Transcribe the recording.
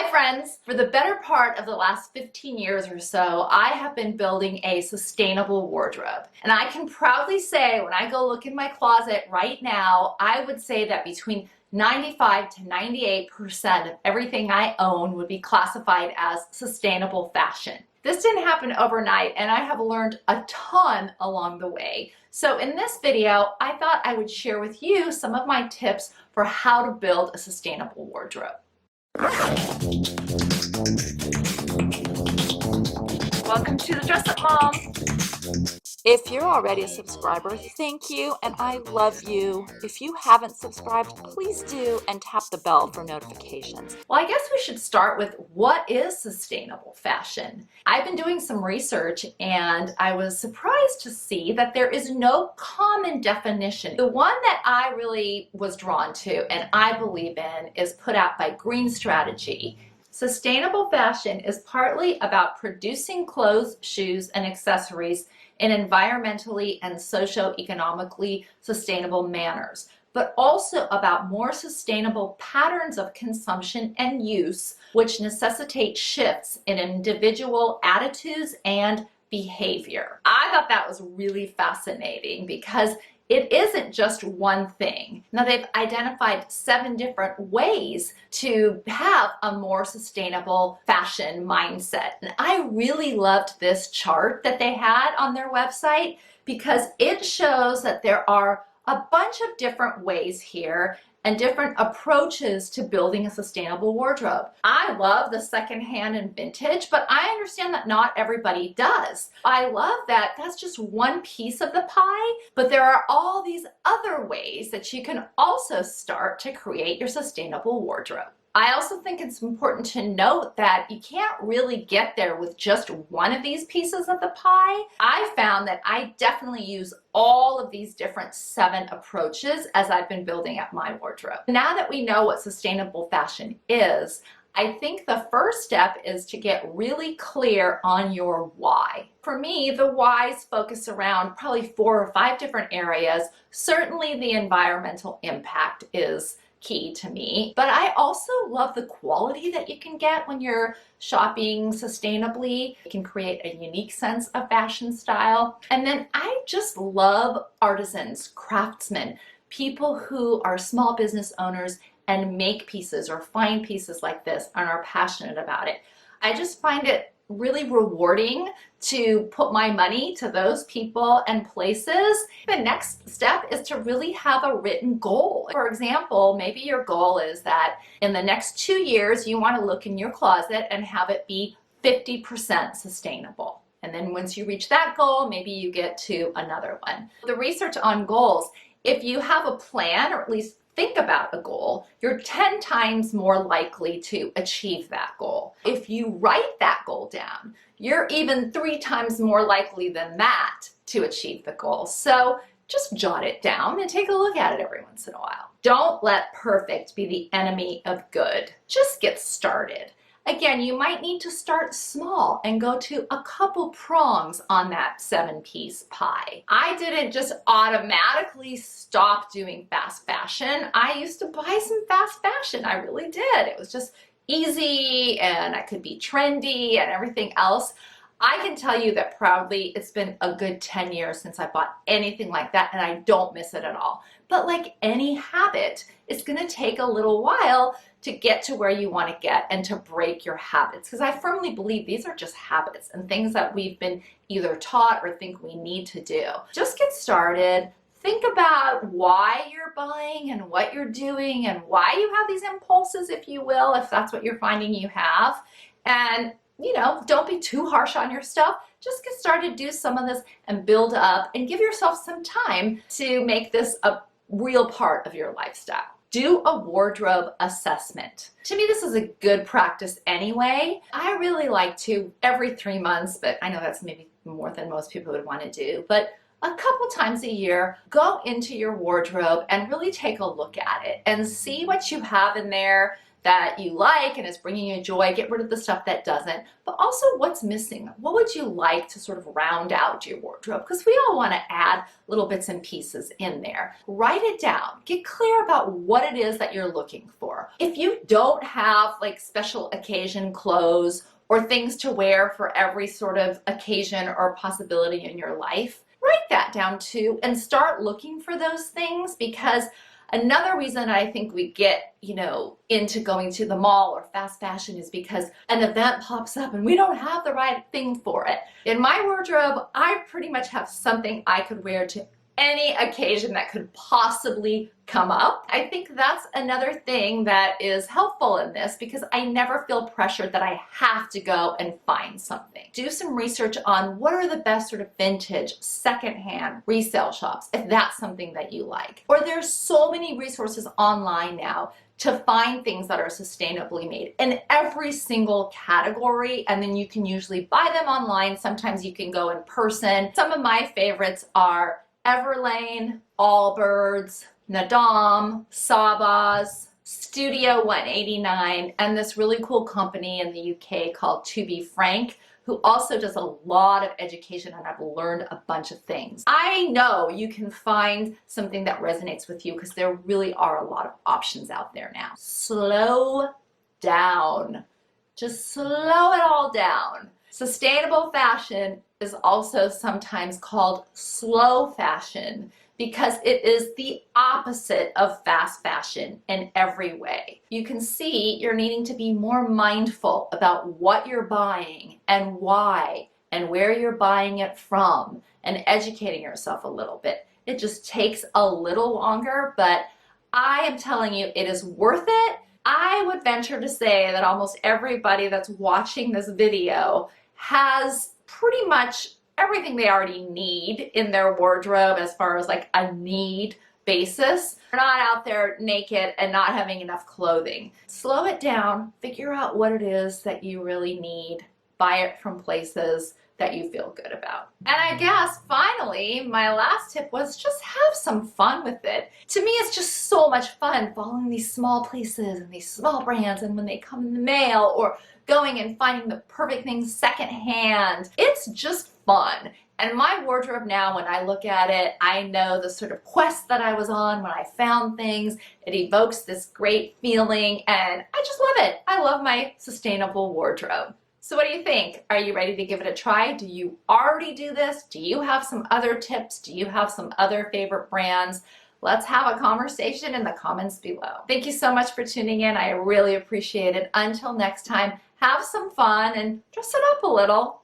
Hi friends! For the better part of the last 15 years or so, I have been building a sustainable wardrobe. And I can proudly say when I go look in my closet right now, I would say that between 95 to 98% of everything I own would be classified as sustainable fashion. This didn't happen overnight, and I have learned a ton along the way. So in this video, I thought I would share with you some of my tips for how to build a sustainable wardrobe. Welcome to the Dress Up Mom. If you're already a subscriber, thank you and I love you. If you haven't subscribed, please do and tap the bell for notifications. Well, I guess we should start with what is sustainable fashion. I've been doing some research and I was surprised to see that there is no common definition. The one that I really was drawn to and I believe in is put out by Green Strategy. Sustainable fashion is partly about producing clothes, shoes, and accessories in environmentally and socio-economically sustainable manners, but also about more sustainable patterns of consumption and use, which necessitate shifts in individual attitudes and behavior. I thought that was really fascinating because it isn't just one thing. Now they've identified 7 different ways to have a more sustainable fashion mindset. And I really loved this chart that they had on their website because it shows that there are a bunch of different ways here and different approaches to building a sustainable wardrobe. I love the secondhand and vintage, but I understand that not everybody does. I love that that's just one piece of the pie, but there are all these other ways that you can also start to create your sustainable wardrobe. I also think it's important to note that you can't really get there with just one of these pieces of the pie. I found that I definitely use all of these different 7 approaches as I've been building up my wardrobe. Now that we know what sustainable fashion is, I think the first step is to get really clear on your why. For me, the whys focus around probably 4 or 5 different areas. Certainly the environmental impact is key to me, but I also love the quality that you can get when you're shopping sustainably. It can create a unique sense of fashion style. And then I just love artisans, craftsmen, people who are small business owners and make pieces or find pieces like this and are passionate about it. I just find it really rewarding to put my money to those people and places. The next step is to really have a written goal. For example, maybe your goal is that in the next 2 years, you want to look in your closet and have it be 50% sustainable. And then once you reach that goal, maybe you get to another one. The research on goals, if you have a plan or at least think about a goal, you're 10 times more likely to achieve that goal. If you write that goal down, you're even 3 times more likely than that to achieve the goal. So just jot it down and take a look at it every once in a while. Don't let perfect be the enemy of good. Just get started. Again, you might need to start small and go to a couple prongs on that 7-piece pie. I didn't just automatically stop doing fast fashion. I used to buy some fast fashion. I really did. It was just easy and I could be trendy and everything else. I can tell you that proudly it's been a good 10 years since I bought anything like that and I don't miss it at all. But like any habit, it's going to take a little while to get to where you want to get and to break your habits. Because I firmly believe these are just habits and things that we've been either taught or think we need to do. Just get started. Think about why you're buying and what you're doing and why you have these impulses, if you will, if that's what you're finding you have. And don't be too harsh on your stuff. Just get started, do some of this and build up and give yourself some time to make this a real part of your lifestyle. Do a wardrobe assessment. To me, this is a good practice anyway. I really like to every 3 months, but I know that's maybe more than most people would want to do, but a couple times a year, go into your wardrobe and really take a look at it and see what you have in there that you like and is bringing you joy. Get rid of the stuff that doesn't, but also what's missing. What would you like to sort of round out your wardrobe? Because we all want to add little bits and pieces in there. Write it down. Get clear about what it is that you're looking for. If you don't have like special occasion clothes or things to wear for every sort of occasion or possibility in your life, write that down too and start looking for those things, because another reason I think we get, into going to the mall or fast fashion is because an event pops up and we don't have the right thing for it. In my wardrobe, I pretty much have something I could wear to any occasion that could possibly come up. I think that's another thing that is helpful in this, because I never feel pressured that I have to go and find something. Do some research on what are the best sort of vintage, secondhand resale shops, if that's something that you like. Or there's so many resources online now to find things that are sustainably made in every single category, and then you can usually buy them online. Sometimes you can go in person. Some of my favorites are Everlane, Allbirds, Nadam, Sabas, Studio 189, and this really cool company in the UK called To Be Frank, who also does a lot of education, and I've learned a bunch of things. I know you can find something that resonates with you, because there really are a lot of options out there now. Slow down. Just slow it all down. Sustainable fashion is also sometimes called slow fashion, because it is the opposite of fast fashion in every way. You can see you're needing to be more mindful about what you're buying and why and where you're buying it from, and educating yourself a little bit. It just takes a little longer, but I am telling you, it is worth it. I would venture to say that almost everybody that's watching this video has pretty much everything they already need in their wardrobe as far as like a need basis. They're not out there naked and not having enough clothing. Slow it down, figure out what it is that you really need, buy it from places that you feel good about. And I guess finally, my last tip was just have some fun with it. To me, it's just so much fun following these small places and these small brands, and when they come in the mail, or going and finding the perfect things secondhand. It's just fun. And my wardrobe now, when I look at it, I know the sort of quest that I was on when I found things. It evokes this great feeling, and I just love it. I love my sustainable wardrobe. So what do you think? Are you ready to give it a try? Do you already do this? Do you have some other tips? Do you have some other favorite brands? Let's have a conversation in the comments below. Thank you so much for tuning in. I really appreciate it. Until next time, have some fun and dress it up a little.